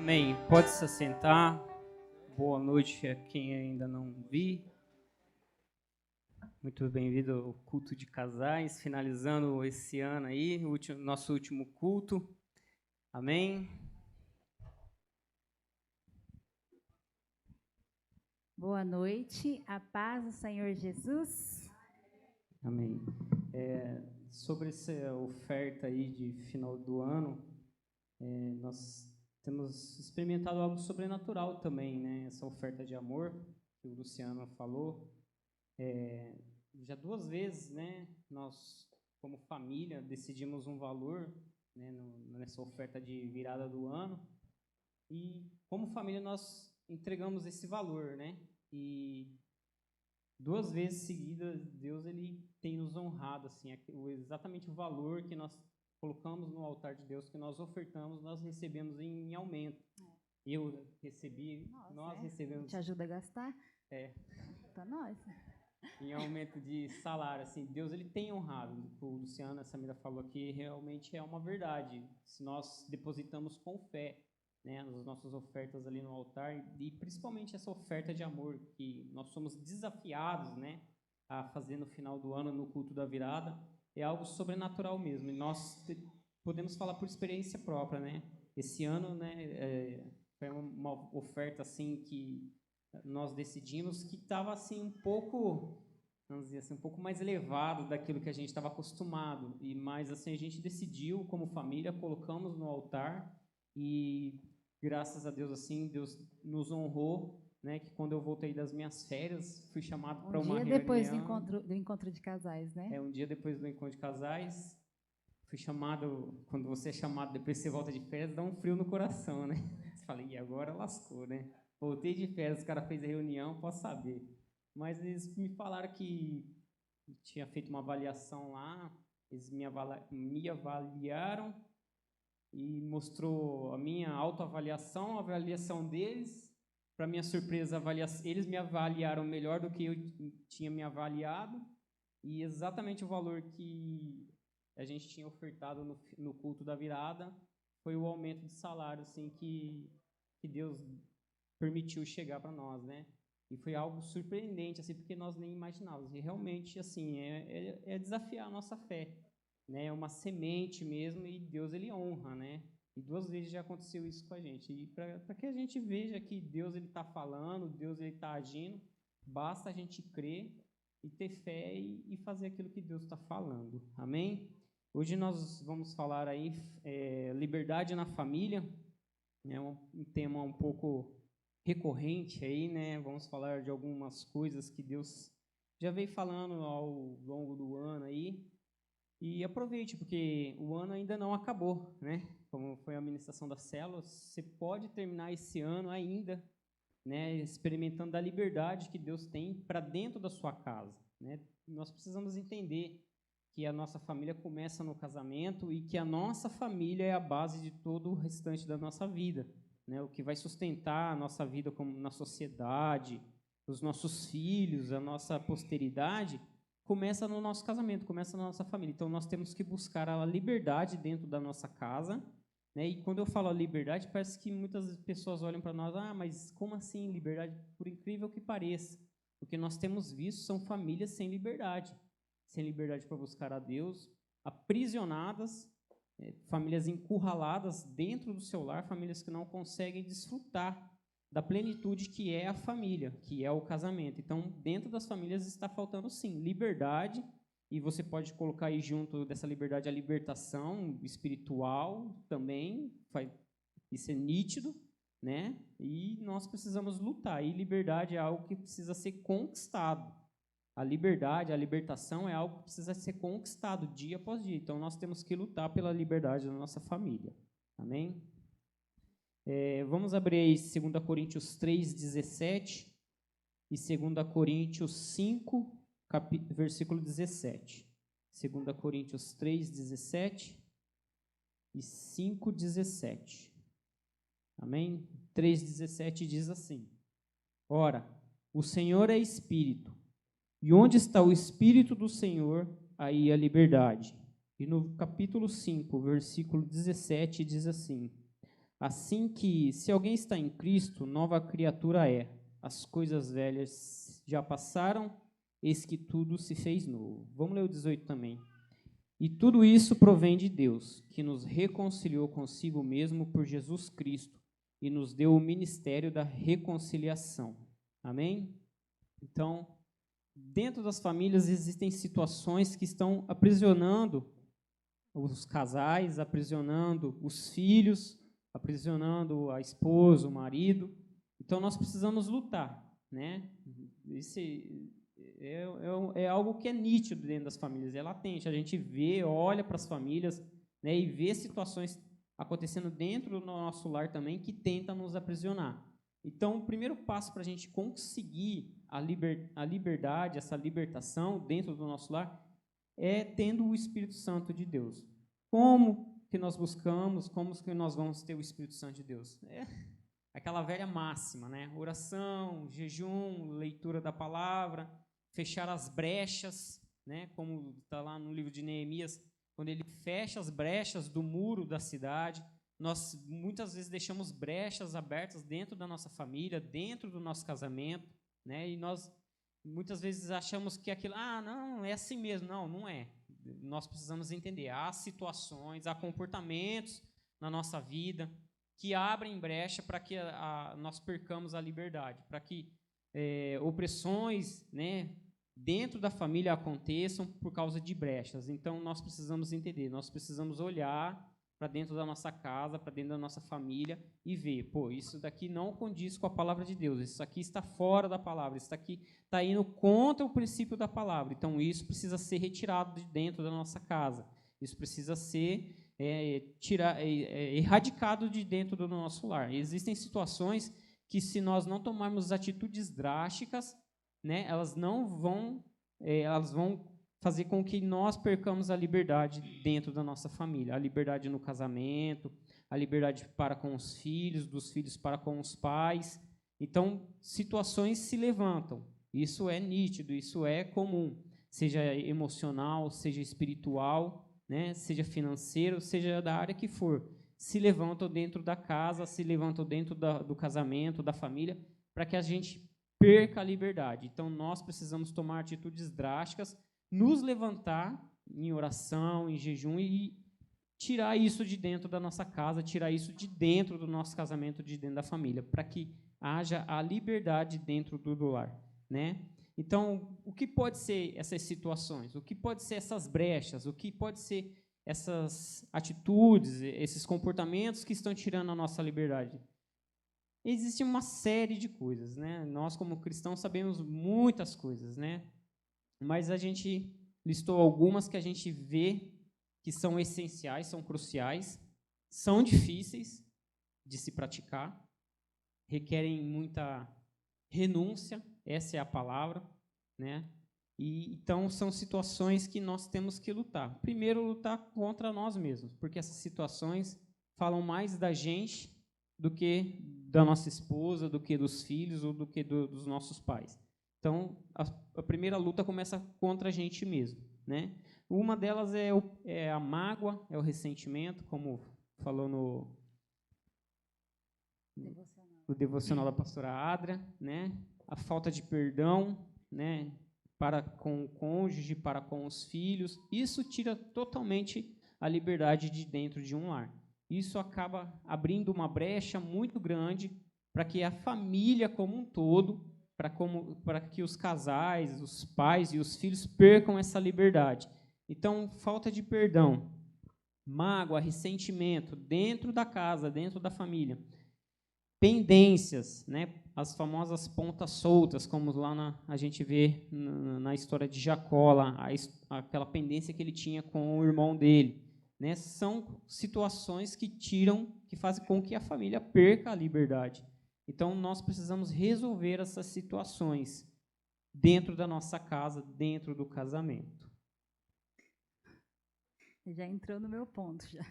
Amém. Pode se assentar. Boa noite a quem ainda não vi. Muito bem-vindo ao culto de casais, finalizando esse ano aí, nosso último culto. Amém. Boa noite, a paz do Senhor Jesus. Amém. Sobre essa oferta aí de final do ano, nós temos experimentado algo sobrenatural também, né? Essa oferta de amor que o Luciano falou. Já 2 vezes, né? Nós, como família, decidimos um valor, né, nessa oferta de virada do ano. E, como família, nós entregamos esse valor, né? E 2 vezes seguidas, Deus ele tem nos honrado, assim, exatamente o valor que nós colocamos no altar de Deus, que nós ofertamos, nós recebemos em aumento. Eu recebi, nós recebemos... Te ajuda a gastar? Para nós. Em aumento de salário, assim, Deus ele tem honrado. O Luciano, a Samira falou aqui, realmente é uma verdade. Se nós depositamos com fé, né, as nossas ofertas ali no altar, e principalmente essa oferta de amor que nós somos desafiados, né, a fazer no final do ano, no culto da virada, é algo sobrenatural mesmo. E nós podemos falar por experiência própria, né? Esse ano, né, foi uma oferta assim que nós decidimos que estava assim um pouco, vamos dizer assim, um pouco mais elevado daquilo que a gente estava acostumado, e mais assim a gente decidiu como família, colocamos no altar e graças a Deus assim Deus nos honrou, né, que quando eu voltei das minhas férias fui chamado para uma reunião. Um dia depois do encontro de casais, né? Um dia depois do encontro de casais, fui chamado. Quando você é chamado depois você volta de férias, dá um frio no coração, né? Você fala, e agora lascou, né? Voltei de férias, os caras fez a reunião, posso saber. Mas eles me falaram que tinha feito uma avaliação lá, eles me avaliaram e mostrou a minha autoavaliação, a avaliação deles. Para minha surpresa, eles me avaliaram melhor do que eu tinha me avaliado, e exatamente o valor que a gente tinha ofertado no culto da virada foi o aumento de salário assim, que Deus permitiu chegar para nós, né? E foi algo surpreendente, assim, porque nós nem imaginávamos. E realmente, assim, é desafiar a nossa fé, né? É uma semente mesmo, e Deus ele honra, né? E 2 vezes já aconteceu isso com a gente. E para que a gente veja que Deus ele está falando, Deus ele está agindo, basta a gente crer e ter fé e fazer aquilo que Deus está falando. Amém? Hoje nós vamos falar aí liberdade na família, né? Um tema um pouco recorrente aí, né? Vamos falar de algumas coisas que Deus já veio falando ao longo do ano aí. E aproveite, porque o ano ainda não acabou, né? Como foi a ministração das células, você pode terminar esse ano ainda, né, experimentando da liberdade que Deus tem para dentro da sua casa, né? Nós precisamos entender que a nossa família começa no casamento e que a nossa família é a base de todo o restante da nossa vida, né? O que vai sustentar a nossa vida como na sociedade, os nossos filhos, a nossa posteridade, começa no nosso casamento, começa na nossa família. Então, nós temos que buscar a liberdade dentro da nossa casa, né? E quando eu falo a liberdade, parece que muitas pessoas olham para nós, mas como assim liberdade? Por incrível que pareça, o que nós temos visto são famílias sem liberdade para buscar a Deus, aprisionadas, famílias encurraladas dentro do seu lar, famílias que não conseguem desfrutar da plenitude que é a família, que é o casamento. Então, dentro das famílias está faltando, sim, liberdade, e você pode colocar aí junto dessa liberdade a libertação espiritual também, isso é nítido, né? E nós precisamos lutar, e liberdade é algo que precisa ser conquistado. A liberdade, a libertação é algo que precisa ser conquistado dia após dia. Então, nós temos que lutar pela liberdade da nossa família. Amém? Vamos abrir aí 2 Coríntios 3:17 e 2 Coríntios 5, versículo 17. 2 Coríntios 3:17 e 5:17. Amém? 3:17 diz assim: Ora, o Senhor é Espírito, e onde está o Espírito do Senhor, aí a liberdade. E no capítulo 5, versículo 17, diz assim: Assim que, se alguém está em Cristo, nova criatura é. As coisas velhas já passaram, eis que tudo se fez novo. Vamos ler o 18 também. E tudo isso provém de Deus, que nos reconciliou consigo mesmo por Jesus Cristo e nos deu o ministério da reconciliação. Amém? Então, dentro das famílias existem situações que estão aprisionando os casais, aprisionando os filhos, aprisionando a esposa, o marido. Então, nós precisamos lutar, né? Esse é algo que é nítido dentro das famílias, é latente. A gente vê, olha para as famílias, né, e vê situações acontecendo dentro do nosso lar também que tentam nos aprisionar. Então, o primeiro passo para a gente conseguir a liberdade, essa libertação dentro do nosso lar, é tendo o Espírito Santo de Deus. Como que nós buscamos, como que nós vamos ter o Espírito Santo de Deus? É aquela velha máxima, né? Oração, jejum, leitura da palavra, fechar as brechas, né? Como está lá no livro de Neemias, quando ele fecha as brechas do muro da cidade. Nós muitas vezes deixamos brechas abertas dentro da nossa família, dentro do nosso casamento, né? E nós muitas vezes achamos que aquilo, não, é assim mesmo. Não, não é. Nós precisamos entender, há situações, há comportamentos na nossa vida que abrem brecha para que nós percamos a liberdade, para que opressões, né, dentro da família aconteçam por causa de brechas. Então, nós precisamos entender, nós precisamos olhar para dentro da nossa casa, para dentro da nossa família e ver, isso daqui não condiz com a palavra de Deus, isso aqui está fora da palavra, isso aqui está indo contra o princípio da palavra. Então, isso precisa ser retirado de dentro da nossa casa, isso precisa ser erradicado de dentro do nosso lar. Existem situações que, se nós não tomarmos atitudes drásticas, né, elas vão fazer com que nós percamos a liberdade dentro da nossa família, a liberdade no casamento, a liberdade para com os filhos, dos filhos para com os pais. Então, situações se levantam. Isso é nítido, isso é comum, seja emocional, seja espiritual, né, seja financeiro, seja da área que for. Se levantam dentro da casa, se levantam dentro do casamento, da família, para que a gente perca a liberdade. Então, nós precisamos tomar atitudes drásticas, nos levantar em oração, em jejum e tirar isso de dentro da nossa casa, tirar isso de dentro do nosso casamento, de dentro da família, para que haja a liberdade dentro do lar, né? Então, o que pode ser essas situações? O que pode ser essas brechas? O que pode ser essas atitudes, esses comportamentos que estão tirando a nossa liberdade? Existe uma série de coisas, né? Nós, como cristãos, sabemos muitas coisas, né? Mas a gente listou algumas que a gente vê que são essenciais, são cruciais, são difíceis de se praticar, requerem muita renúncia, essa é a palavra, né? E então são situações que nós temos que lutar. Primeiro, lutar contra nós mesmos, porque essas situações falam mais da gente do que da nossa esposa, do que dos filhos ou do que dos nossos pais. Então, a primeira luta começa contra a gente mesmo, né? Uma delas é a mágoa, é o ressentimento, como falou no devocional da pastora Adria, né? A falta de perdão, né? Para com o cônjuge, para com os filhos. Isso tira totalmente a liberdade de dentro de um lar. Isso acaba abrindo uma brecha muito grande para que a família como um todo, para que os casais, os pais e os filhos percam essa liberdade. Então, falta de perdão, mágoa, ressentimento dentro da casa, dentro da família. Pendências, né? As famosas pontas soltas, como lá a gente vê na história de Jacó, lá, aquela pendência que ele tinha com o irmão dele. Né? São situações que fazem com que a família perca a liberdade. Então, nós precisamos resolver essas situações dentro da nossa casa, dentro do casamento. Já entrou no meu ponto, já.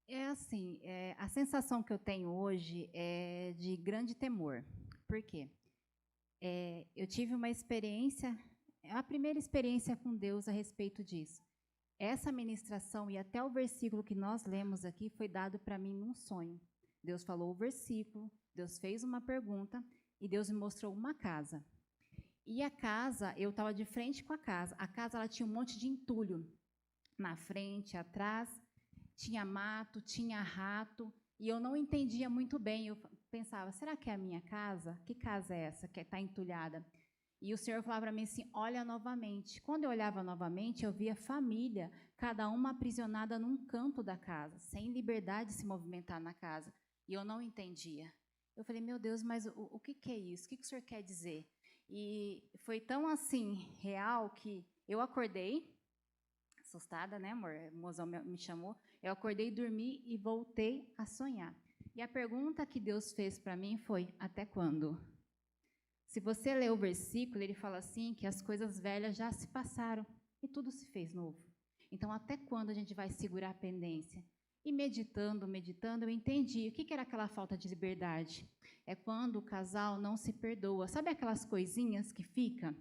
É assim, a sensação que eu tenho hoje é de grande temor. Por quê? Eu tive uma experiência, a primeira experiência com Deus a respeito disso. essa ministração e até o versículo que nós lemos aqui foi dado para mim num sonho. Deus falou o versículo, Deus fez uma pergunta e Deus me mostrou uma casa. E a casa, eu estava de frente com a casa. A casa ela tinha um monte de entulho na frente, atrás, tinha mato, tinha rato, e eu não entendia muito bem. Eu pensava, será que é a minha casa? Que casa é essa que está entulhada? E o Senhor falava para mim assim, olha novamente. Quando eu olhava novamente, eu via família, cada uma aprisionada num canto da casa, sem liberdade de se movimentar na casa. E eu não entendia. Eu falei, meu Deus, mas o que é isso? O que o Senhor quer dizer? E foi tão assim, real, que eu acordei, assustada, né, amor? O mozão me chamou. Eu acordei, dormi e voltei a sonhar. E a pergunta que Deus fez para mim foi, até quando? Se você ler o versículo, ele fala assim, que as coisas velhas já se passaram e tudo se fez novo. Então, até quando a gente vai segurar a pendência? E meditando, eu entendi o que era aquela falta de liberdade. É quando o casal não se perdoa. Sabe aquelas coisinhas que ficam?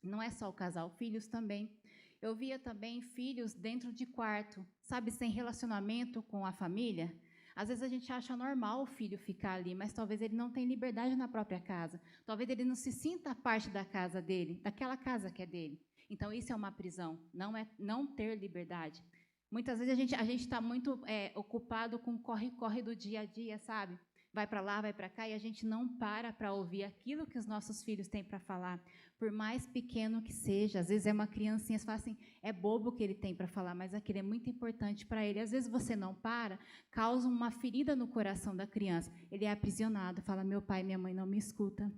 Não é só o casal, filhos também. Eu via também filhos dentro de quarto, sabe, sem relacionamento com a família. Às vezes a gente acha normal o filho ficar ali, mas talvez ele não tenha liberdade na própria casa. Talvez ele não se sinta parte da casa dele, daquela casa que é dele. Então, isso é uma prisão, não é não ter liberdade. Muitas vezes a gente está muito ocupado com o corre-corre do dia a dia, sabe? Vai para lá, vai para cá, e a gente não para ouvir aquilo que os nossos filhos têm para falar. Por mais pequeno que seja, às vezes é uma criancinha, você fala assim, é bobo o que ele tem para falar, mas aquilo é muito importante para ele. Às vezes você não para, causa uma ferida no coração da criança. Ele é aprisionado, fala, meu pai e minha mãe não me escutam.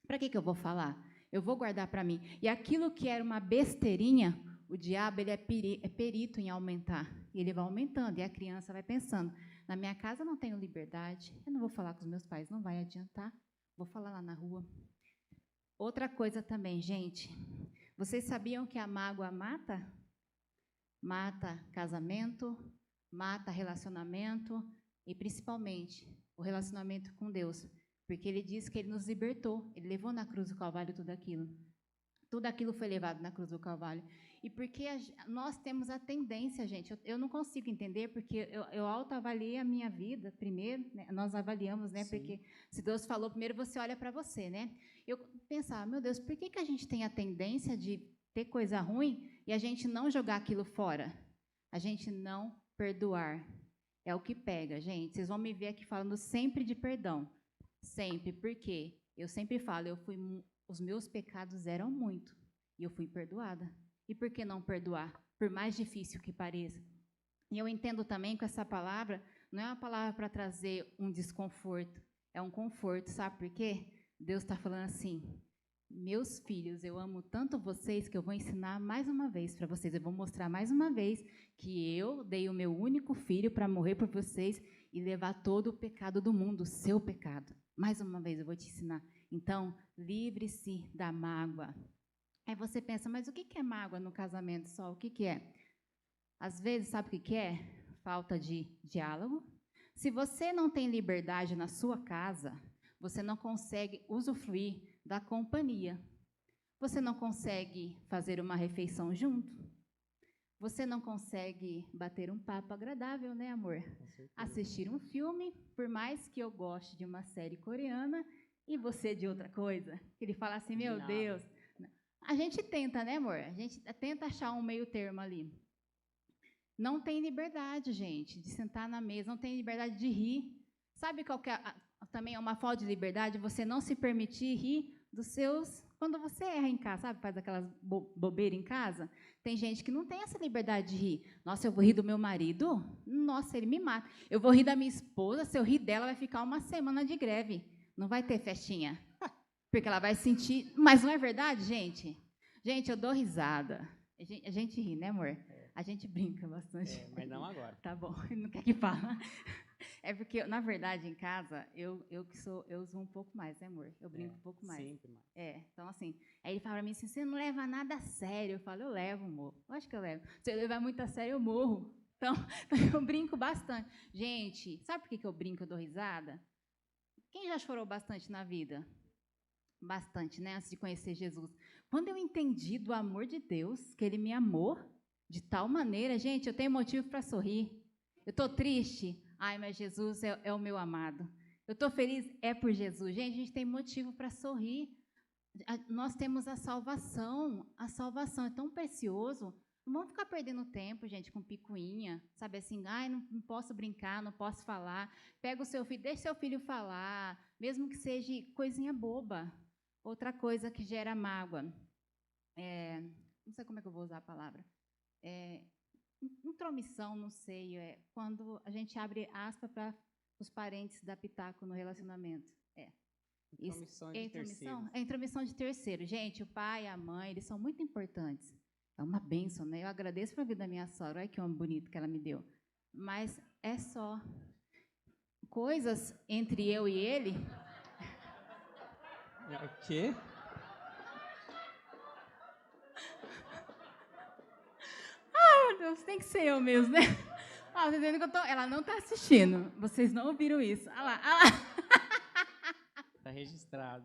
Para que eu vou falar? Eu vou guardar para mim. E aquilo que era uma besteirinha, o diabo ele é perito em aumentar. E ele vai aumentando, e a criança vai pensando, na minha casa eu não tenho liberdade, eu não vou falar com os meus pais, não vai adiantar, vou falar lá na rua. Outra coisa também, gente, vocês sabiam que a mágoa mata? Mata casamento, mata relacionamento, e principalmente o relacionamento com Deus, porque ele diz que ele nos libertou, ele levou na cruz do Calvário tudo aquilo. Tudo aquilo foi levado na cruz do Calvário. E porque nós temos a tendência, gente, eu não consigo entender, porque eu autoavaliei a minha vida primeiro, né? Nós avaliamos, né? Sim. Porque se Deus falou primeiro, você olha para você, né? Eu pensava, meu Deus, por que a gente tem a tendência de ter coisa ruim e a gente não jogar aquilo fora? A gente não perdoar. É o que pega, gente. Vocês vão me ver aqui falando sempre de perdão. Sempre. Por quê? Eu sempre falo, os meus pecados eram muito e eu fui perdoada. E por que não perdoar? Por mais difícil que pareça. E eu entendo também que essa palavra não é uma palavra para trazer um desconforto, é um conforto, sabe por quê? Deus está falando assim, meus filhos, eu amo tanto vocês que eu vou ensinar mais uma vez para vocês, eu vou mostrar mais uma vez que eu dei o meu único filho para morrer por vocês e levar todo o pecado do mundo, o seu pecado. Mais uma vez eu vou te ensinar. Então, livre-se da mágoa. Aí você pensa, mas o que é mágoa no casamento só? O que é? Às vezes, sabe o que é? Falta de diálogo. Se você não tem liberdade na sua casa, você não consegue usufruir da companhia. Você não consegue fazer uma refeição junto. Você não consegue bater um papo agradável, né, amor? Assistir um filme, por mais que eu goste de uma série coreana, e você de outra coisa. Ele fala assim, meu Deus. A gente tenta, né, amor? A gente tenta achar um meio termo ali. Não tem liberdade, gente, de sentar na mesa, não tem liberdade de rir. Sabe qual que é também é uma falta de liberdade? Você não se permitir rir dos seus... Quando você erra em casa, sabe? Faz aquelas bobeiras em casa. Tem gente que não tem essa liberdade de rir. Nossa, eu vou rir do meu marido? Nossa, ele me mata. Eu vou rir da minha esposa, se eu rir dela, vai ficar uma semana de greve. Não vai ter festinha. Porque ela vai sentir... Mas não é verdade, gente? Gente, eu dou risada. A gente ri, né, amor? A gente brinca bastante. Mas não agora. Tá bom, não quer que fala. É porque, na verdade, em casa, eu uso um pouco mais, né, amor? Eu brinco um pouco mais. Sempre mais. Então, assim, aí ele fala para mim assim, você não leva nada a sério. Eu falo, eu levo, amor. Eu acho que eu levo. Se eu levar muito a sério, eu morro. Então, eu brinco bastante. Gente, sabe por que eu brinco, eu dou risada? Quem já chorou bastante na vida? Bastante, né? Antes de conhecer Jesus. Quando eu entendi do amor de Deus, que Ele me amou, de tal maneira, gente, eu tenho motivo para sorrir. Eu estou triste, ai, mas Jesus é o meu amado. Eu estou feliz, é por Jesus. Gente, a gente tem motivo para sorrir. Nós temos a salvação é tão precioso. Não vamos ficar perdendo tempo, gente, com picuinha, sabe assim, ai, não posso brincar, não posso falar. Pega o seu filho, deixa seu filho falar, mesmo que seja coisinha boba. Outra coisa que gera mágoa, não sei como é que eu vou usar a palavra, intromissão, não sei, quando a gente abre aspas para os parentes dar pitaco no relacionamento. Intromissão de terceiro. É intromissão de terceiro. Gente, o pai, a mãe, eles são muito importantes. É uma bênção, né? Eu agradeço para a vida da minha sogra, olha que homem bonito que ela me deu. Mas é só coisas entre eu e ele. O quê? Ai, meu Deus, tem que ser eu mesmo, né? Ó, vocês vendo que ela não está assistindo. Vocês não ouviram isso. Olha lá, olha lá. Está registrado.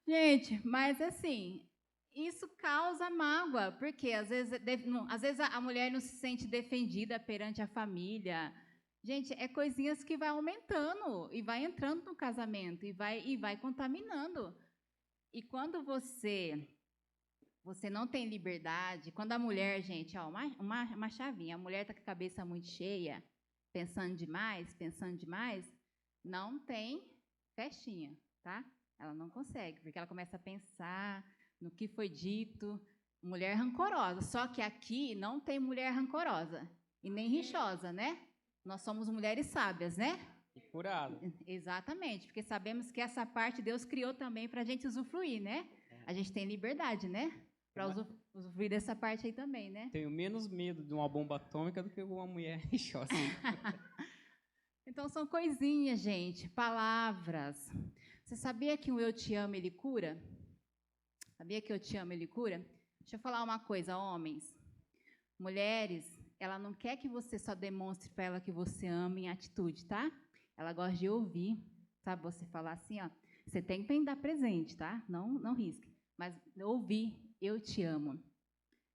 Gente, mas assim, isso causa mágoa, porque às vezes a mulher não se sente defendida perante a família. Gente, é coisinhas que vai aumentando e vai entrando no casamento e vai contaminando. E quando você não tem liberdade, quando a mulher, gente, ó, uma chavinha, a mulher está com a cabeça muito cheia, pensando demais, não tem festinha, tá? Ela não consegue, porque ela começa a pensar no que foi dito, mulher rancorosa. Só que aqui não tem mulher rancorosa e nem rixosa, né? Nós somos mulheres sábias, né? E curado. Exatamente, porque sabemos que essa parte Deus criou também para a gente usufruir, né? A gente tem liberdade, né? Para usufruir dessa parte aí também, né? Tenho menos medo de uma bomba atômica do que uma mulher rixosa. Então, são coisinhas, gente, palavras. Você sabia que o eu te amo, ele cura? Sabia que eu te amo, ele cura? Deixa eu falar uma coisa, homens. Mulheres, ela não quer que você só demonstre para ela que você ama em atitude, tá? Ela gosta de ouvir, sabe? Você falar assim, ó, você tem que dar presente, tá? Não risque. Mas ouvir, eu te amo.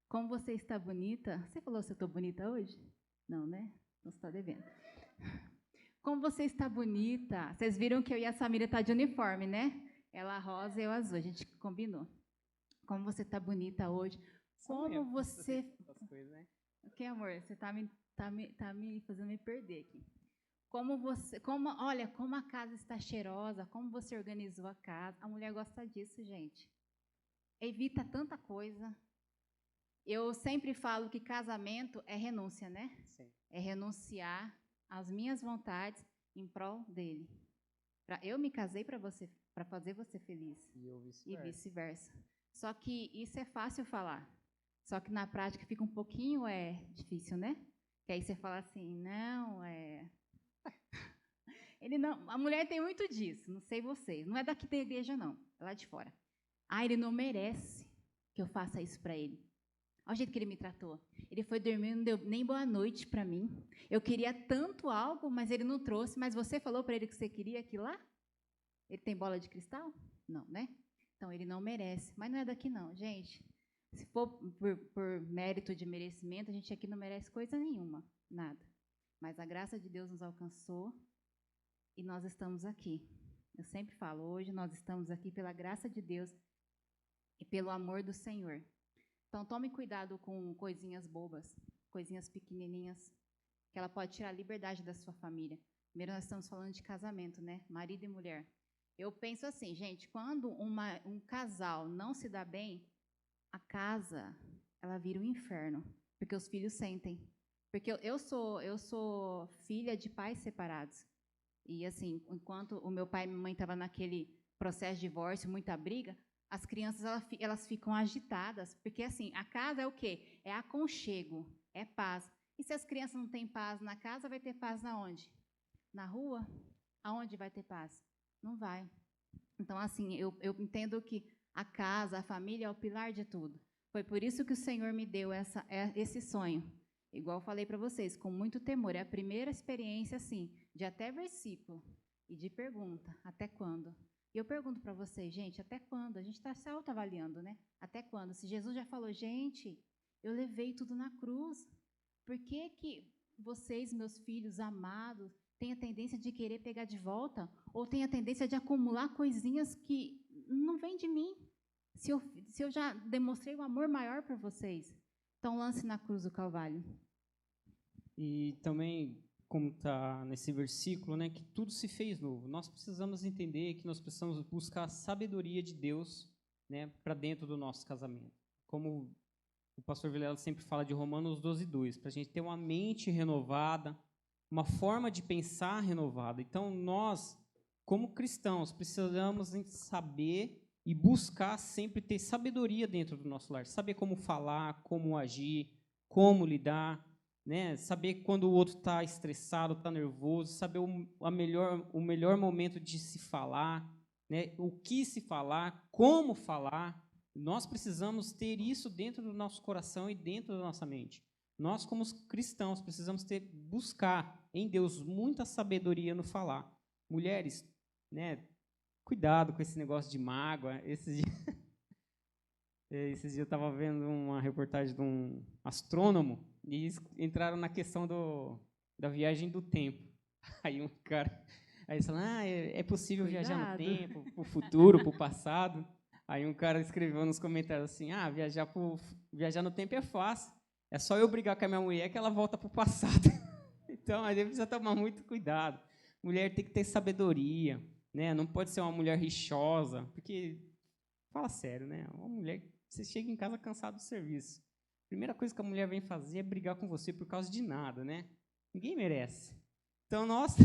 Como você está bonita? Você falou se eu estou bonita hoje? Não, né? Não está devendo. Como você está bonita. Vocês viram que eu e a Samira tá de uniforme, né? Ela rosa e eu azul. A gente combinou. Como você está bonita hoje. Como você... O que, amor? Você tá me fazendo me perder aqui. Olha, como a casa está cheirosa. Como você organizou a casa. A mulher gosta disso, gente. Evita tanta coisa. Eu sempre falo que casamento é renúncia, né? Sim. É renunciar as minhas vontades em prol dele. Eu me casei para fazer você feliz. E vice-versa. Só que isso é fácil falar. Só que na prática fica um pouquinho difícil, né? Que aí você fala assim, não, ele não. A mulher tem muito disso, não sei vocês. Não é daqui da igreja, não. É lá de fora. Ele não merece que eu faça isso para ele. Olha o jeito que ele me tratou. Ele foi dormir, não deu nem boa noite para mim. Eu queria tanto algo, mas ele não trouxe. Mas você falou para ele que você queria aquilo lá? Ele tem bola de cristal? Não, né? Então, ele não merece. Mas não é daqui, não, gente. Se for por mérito de merecimento, a gente aqui não merece coisa nenhuma. Nada. Mas a graça de Deus nos alcançou e nós estamos aqui. Eu sempre falo, hoje nós estamos aqui pela graça de Deus e pelo amor do Senhor. Então, tome cuidado com coisinhas bobas, coisinhas pequenininhas, que ela pode tirar a liberdade da sua família. Primeiro, nós estamos falando de casamento, né? Marido e mulher. Eu penso assim, gente, quando um casal não se dá bem, a casa, ela vira um inferno, porque os filhos sentem. Porque eu sou filha de pais separados. E, assim, enquanto o meu pai e minha mãe estavam naquele processo de divórcio, muita briga, as crianças elas ficam agitadas, porque assim, a casa é o quê? É aconchego, é paz. E se as crianças não têm paz na casa, vai ter paz na onde? Na rua? Aonde vai ter paz? Não vai. Então, assim, eu entendo que a casa, a família é o pilar de tudo. Foi por isso que o Senhor me deu esse sonho. Igual eu falei para vocês, com muito temor. É a primeira experiência, assim, de até versículo e de pergunta. Até quando? E eu pergunto para vocês, gente, até quando? A gente está se autoavaliando, né? Até quando? Se Jesus já falou, gente, Eu levei tudo na cruz. Por que vocês, meus filhos amados, têm a tendência de querer pegar de volta? Ou têm a tendência de acumular coisinhas que não vêm de mim? Se eu já demonstrei um amor maior para vocês, então lance na cruz do Calvário. E também, como está nesse versículo, né, que tudo se fez novo. Nós precisamos entender que nós precisamos buscar a sabedoria de Deus, né, para dentro do nosso casamento. Como o pastor Vilela sempre fala de Romanos 12:2, para a gente ter uma mente renovada, uma forma de pensar renovada. Então, nós, como cristãos, precisamos saber e buscar sempre ter sabedoria dentro do nosso lar, saber como falar, como agir, como lidar, né? Saber quando o outro está estressado, está nervoso, saber o melhor momento de se falar, né? O que se falar, como falar. Nós precisamos ter isso dentro do nosso coração e dentro da nossa mente. Nós, como cristãos, precisamos buscar em Deus muita sabedoria no falar. Mulheres, né? Cuidado com esse negócio de mágoa. Esses dias eu estava vendo uma reportagem de um astrônomo e eles entraram na questão da viagem do tempo. Aí um cara, aí eles falaram, é possível viajar no tempo, para o futuro, para o passado. Aí um cara escreveu nos comentários assim, viajar no tempo é fácil, é só eu brigar com a minha mulher que ela volta para o passado. Então, a gente precisa tomar muito cuidado. Mulher tem que ter sabedoria, né? Não pode ser uma mulher rixosa, porque, fala sério, né? Uma mulher, você chega em casa cansado do serviço. A primeira coisa que a mulher vem fazer é brigar com você por causa de nada, né? Ninguém merece. Então, nós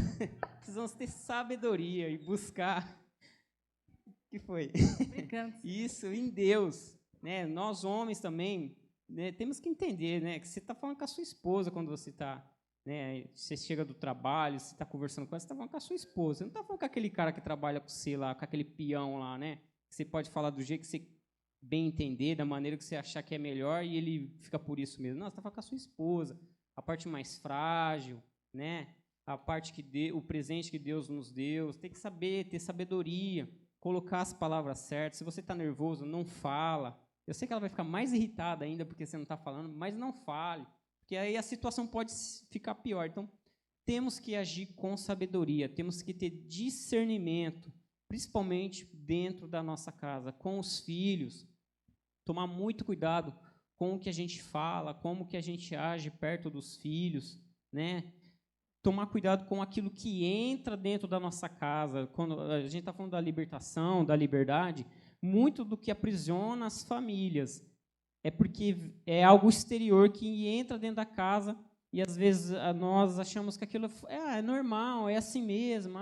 precisamos ter sabedoria e buscar... O que foi? Isso, em Deus. Né? Nós, homens, também, né, temos que entender, né, que você está falando com a sua esposa quando você está... Né, você chega do trabalho, você está conversando com ela, você está falando com a sua esposa. Você não está falando com aquele cara que trabalha com você lá, com aquele peão lá, né? Você pode falar do jeito que você bem entender, da maneira que você achar que é melhor, e ele fica por isso mesmo. Não, você está falando com a sua esposa, a parte mais frágil, né? A parte o presente que Deus nos deu. Você tem que saber, ter sabedoria, colocar as palavras certas. Se você está nervoso, não fala. Eu sei que ela vai ficar mais irritada ainda porque você não está falando, mas não fale, porque aí a situação pode ficar pior. Então, temos que agir com sabedoria, temos que ter discernimento, principalmente dentro da nossa casa, com os filhos. Tomar muito cuidado com o que a gente fala, como que a gente age perto dos filhos, né? Tomar cuidado com aquilo que entra dentro da nossa casa. Quando a gente está falando da libertação, da liberdade, muito do que aprisiona as famílias é porque é algo exterior que entra dentro da casa e, às vezes, nós achamos que aquilo é normal, é assim mesmo,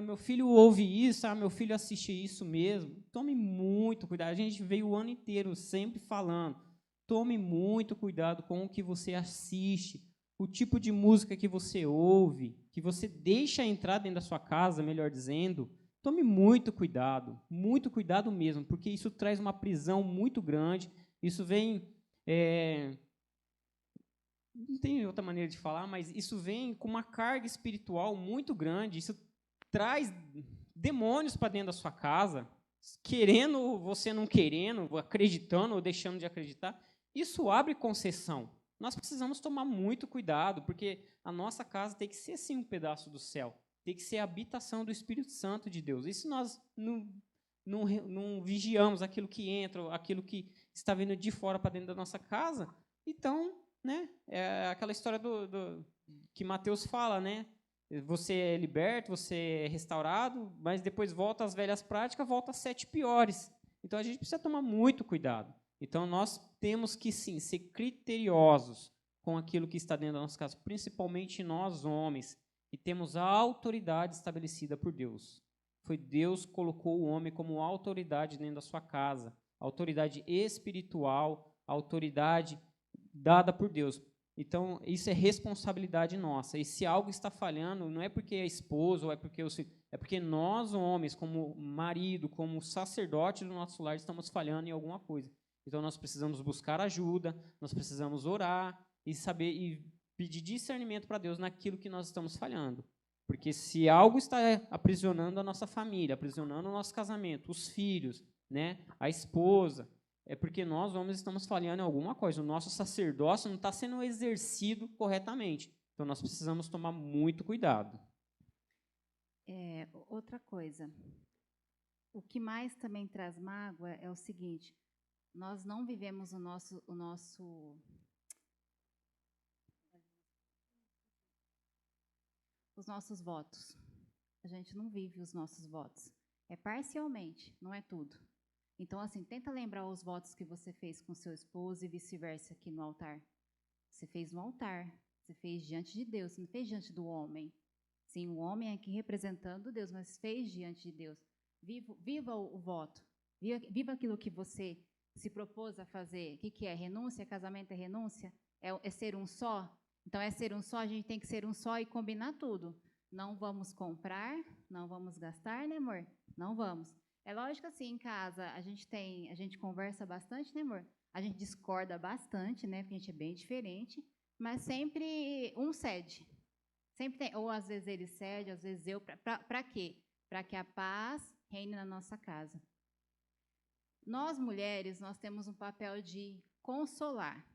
meu filho ouve isso, meu filho assiste isso mesmo. Tome muito cuidado. A gente veio o ano inteiro sempre falando. Tome muito cuidado com o que você assiste, o tipo de música que você ouve, que você deixa entrar dentro da sua casa, melhor dizendo. Tome muito cuidado mesmo, porque isso traz uma prisão muito grande. Isso vem, não tem outra maneira de falar, mas isso vem com uma carga espiritual muito grande. Isso traz demônios para dentro da sua casa, querendo, você não querendo, acreditando ou deixando de acreditar. Isso abre concessão. Nós precisamos tomar muito cuidado, porque a nossa casa tem que ser, sim, um pedaço do céu. Tem que ser a habitação do Espírito Santo de Deus. E se nós não vigiamos aquilo que entra, aquilo que está vindo de fora para dentro da nossa casa, então, né, é aquela história que Mateus fala, né? Você é liberto, você é restaurado, mas depois volta às velhas práticas, volta às 7 piores. Então, a gente precisa tomar muito cuidado. Então, nós temos que, sim, ser criteriosos com aquilo que está dentro da nossa casa, principalmente nós, homens, que temos a autoridade estabelecida por Deus. Foi Deus que colocou o homem como autoridade dentro da sua casa, autoridade espiritual, autoridade dada por Deus. Então, isso é responsabilidade nossa. E se algo está falhando, não é porque é esposo, ou é porque nós, homens, como marido, como sacerdote do nosso lar, estamos falhando em alguma coisa. Então, nós precisamos buscar ajuda, nós precisamos orar e saber e pedir discernimento para Deus naquilo que nós estamos falhando. Porque se algo está aprisionando a nossa família, aprisionando o nosso casamento, os filhos, né, a esposa, é porque nós, homens, estamos falhando em alguma coisa. O nosso sacerdócio não está sendo exercido corretamente. Então, nós precisamos tomar muito cuidado. Outra coisa, o que mais também traz mágoa é o seguinte, nós não vivemos os nossos votos. A gente não vive os nossos votos. É parcialmente, não é tudo. Então, assim, tenta lembrar os votos que você fez com seu esposo e vice-versa aqui no altar. Você fez no altar, você fez diante de Deus, você não fez diante do homem. Sim, o homem é aqui representando Deus, mas fez diante de Deus. Viva o voto, viva aquilo que você se propôs a fazer. O que é? Renúncia? Casamento é renúncia? É ser um só? Então, é ser um só, a gente tem que ser um só e combinar tudo. Não vamos comprar, não vamos gastar, né, amor? Não vamos. É lógico assim, em casa, a gente conversa bastante, né, amor? A gente discorda bastante, né, porque a gente é bem diferente, mas sempre um cede. Sempre tem, ou às vezes ele cede, às vezes eu, para quê? Para que a paz reine na nossa casa. Nós, mulheres, nós temos um papel de consolar.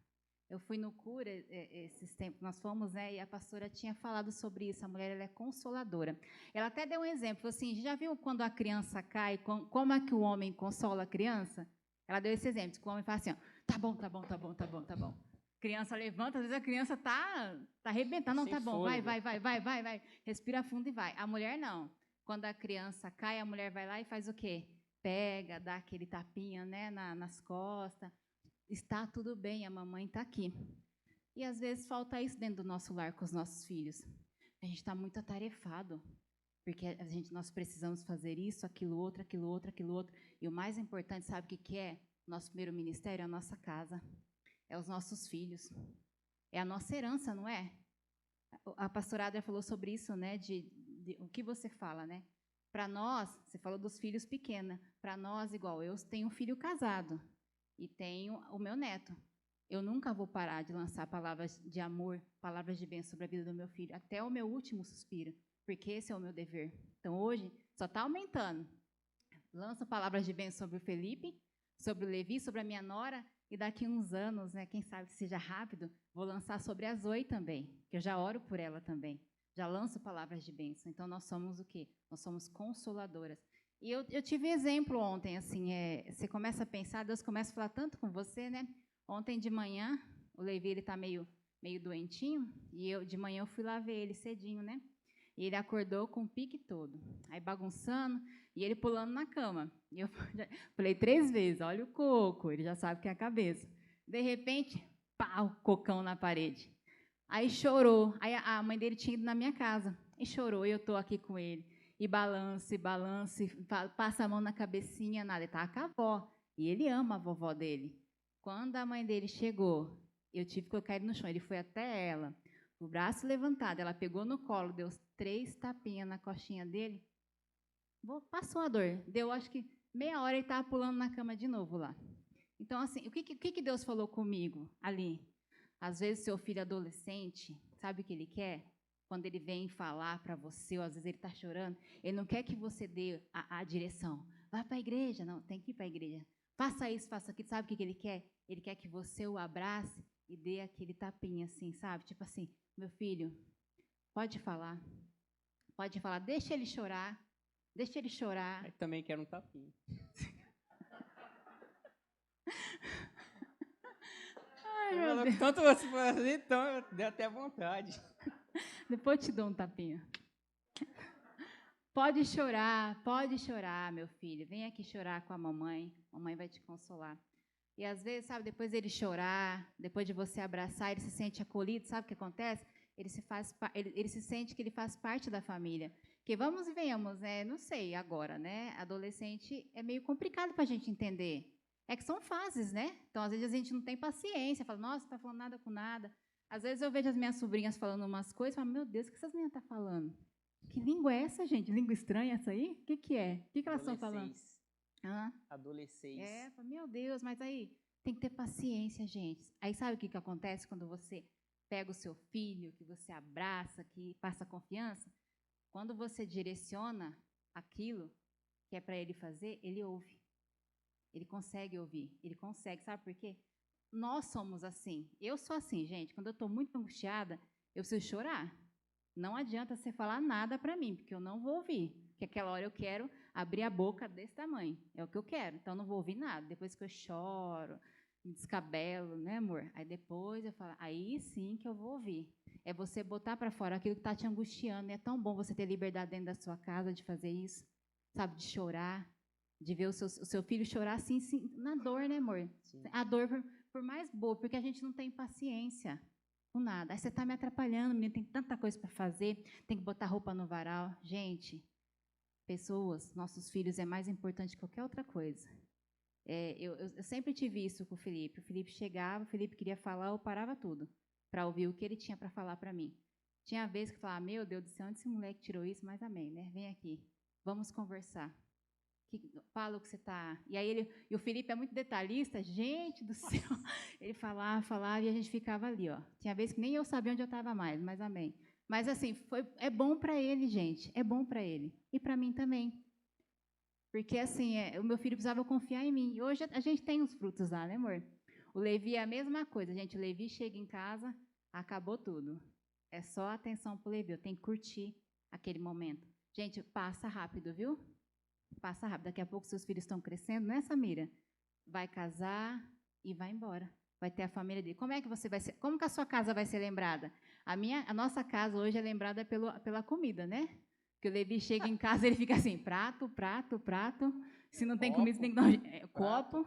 Eu fui no Cura esses tempos, nós fomos, né, e a pastora tinha falado sobre isso, a mulher ela é consoladora. Ela até deu um exemplo, assim, já viu quando a criança cai, como é que o homem consola a criança? Ela deu esse exemplo, que o homem fala assim, ó, tá bom, tá bom, tá bom, tá bom, tá bom. Criança levanta, às vezes a criança tá arrebentando, não, tá bom, vai, respira fundo e vai. A mulher não. Quando a criança cai, a mulher vai lá e faz o quê? Pega, dá aquele tapinha, né, nas costas. Está tudo bem, a mamãe está aqui. E às vezes falta isso dentro do nosso lar com os nossos filhos. A gente está muito atarefado, porque nós precisamos fazer isso, aquilo outro, aquilo outro, aquilo outro. E o mais importante, sabe o que é? Nosso primeiro ministério é a nossa casa, é os nossos filhos, é a nossa herança, não é? A pastora Adria falou sobre isso, né? De o que você fala, né? Para nós, você falou dos filhos pequenos. Para nós, igual eu tenho um filho casado e tenho o meu neto. Eu nunca vou parar de lançar palavras de amor, palavras de bem sobre a vida do meu filho, até o meu último suspiro, porque esse é o meu dever. Então, hoje, só está aumentando. Lanço palavras de bem sobre o Felipe, sobre o Levi, sobre a minha nora, e daqui uns anos, né, quem sabe que seja rápido, vou lançar sobre a Zoe também, que eu já oro por ela também. Já lanço palavras de bênção. Então, nós somos o quê? Nós somos consoladoras. E eu tive exemplo ontem, assim, você começa a pensar, Deus começa a falar tanto com você, né? Ontem de manhã, o Levi, ele tá meio doentinho, e de manhã eu fui lá ver ele cedinho, né? E ele acordou com o pique todo, aí bagunçando, e ele pulando na cama. E eu falei 3 vezes, olha o coco, ele já sabe que é a cabeça. De repente, pau, cocão na parede. Aí chorou, aí a mãe dele tinha ido na minha casa, e chorou, e eu estou aqui com ele. E balance, passa a mão na cabecinha, nada, ele estava com a avó, e ele ama a vovó dele. Quando a mãe dele chegou, eu tive que colocar ele no chão, ele foi até ela, o braço levantado, ela pegou no colo, deu 3 tapinhas na costinha dele, passou a dor, deu acho que meia hora ele estava pulando na cama de novo lá. Então, assim, o que Deus falou comigo ali? Às vezes, seu filho adolescente, sabe o que ele quer? Quando ele vem falar para você, ou às vezes ele está chorando, ele não quer que você dê a direção. Vai para a igreja. Não, tem que ir para a igreja. Faça isso, faça aquilo. Sabe o que ele quer? Ele quer que você o abrace e dê aquele tapinha assim, sabe? Tipo assim, meu filho, pode falar, deixa ele chorar, Eu também quero um tapinha. Ai, meu Deus. Tanto você fazer, então deu até vontade. Depois eu te dou um tapinha. Pode chorar, meu filho. Vem aqui chorar com a mamãe vai te consolar. E às vezes, sabe, depois dele chorar, depois de você abraçar, ele se sente acolhido, sabe o que acontece? Ele se sente que ele faz parte da família. Porque vamos e venhamos, né? Não sei agora, né? Adolescente é meio complicado para a gente entender. É que são fases, né? Então, às vezes, a gente não tem paciência, fala, nossa, não está falando nada com nada. Às vezes, eu vejo as minhas sobrinhas falando umas coisas, e falo, meu Deus, o que essas meninas estão falando? Que língua é essa, gente? Língua estranha essa aí? O que é? O que elas estão falando? Adolescência. Meu Deus, mas aí tem que ter paciência, gente. Aí sabe o que acontece quando você pega o seu filho, que você abraça, que passa confiança? Quando você direciona aquilo que é para ele fazer, ele ouve. Ele consegue ouvir, ele consegue, sabe por quê? Nós somos assim. Eu sou assim, gente. Quando eu estou muito angustiada, eu preciso chorar. Não adianta você falar nada para mim, porque eu não vou ouvir. Porque aquela hora eu quero abrir a boca desse tamanho. É o que eu quero. Então, eu não vou ouvir nada. Depois que eu choro, me descabelo, né, amor? Aí depois eu falo, aí sim que eu vou ouvir. É você botar para fora aquilo que está te angustiando. E é tão bom você ter liberdade dentro da sua casa de fazer isso. Sabe, de chorar. De ver o seu filho chorar assim, na dor, né, amor? Sim. A dor, por mais boa, porque a gente não tem paciência com nada. Aí você está me atrapalhando, menino, tem tanta coisa para fazer, tem que botar roupa no varal. Gente, pessoas, nossos filhos é mais importante que qualquer outra coisa. Eu sempre tive isso com o Felipe. O Felipe chegava, o Felipe queria falar, eu parava tudo para ouvir o que ele tinha para falar para mim. Tinha vezes que eu falava, meu Deus do céu, onde esse moleque tirou isso? Mas amém, né? Vem aqui, vamos conversar. Fala o que você está... E aí e o Felipe é muito detalhista, gente do céu. Ele falava e a gente ficava ali, ó. Tinha vezes que nem eu sabia onde eu estava mais, mas amém. Mas assim, é bom para ele, gente. É bom para ele. E para mim também. Porque assim, o meu filho precisava confiar em mim. E hoje a gente tem os frutos lá, né, amor? O Levi é a mesma coisa, gente. O Levi chega em casa, acabou tudo. É só atenção pro Levi. Eu tenho que curtir aquele momento. Gente, passa rápido, viu? Passa rápido. Daqui a pouco seus filhos estão crescendo, né, Samira? Vai casar e vai embora. Vai ter a família dele. Como é que você vai ser? Como que a sua casa vai ser lembrada? A nossa casa hoje é lembrada pela comida, né? Que o Levi chega em casa, ele fica assim, prato. Se não tem comida, você tem que dar um copo.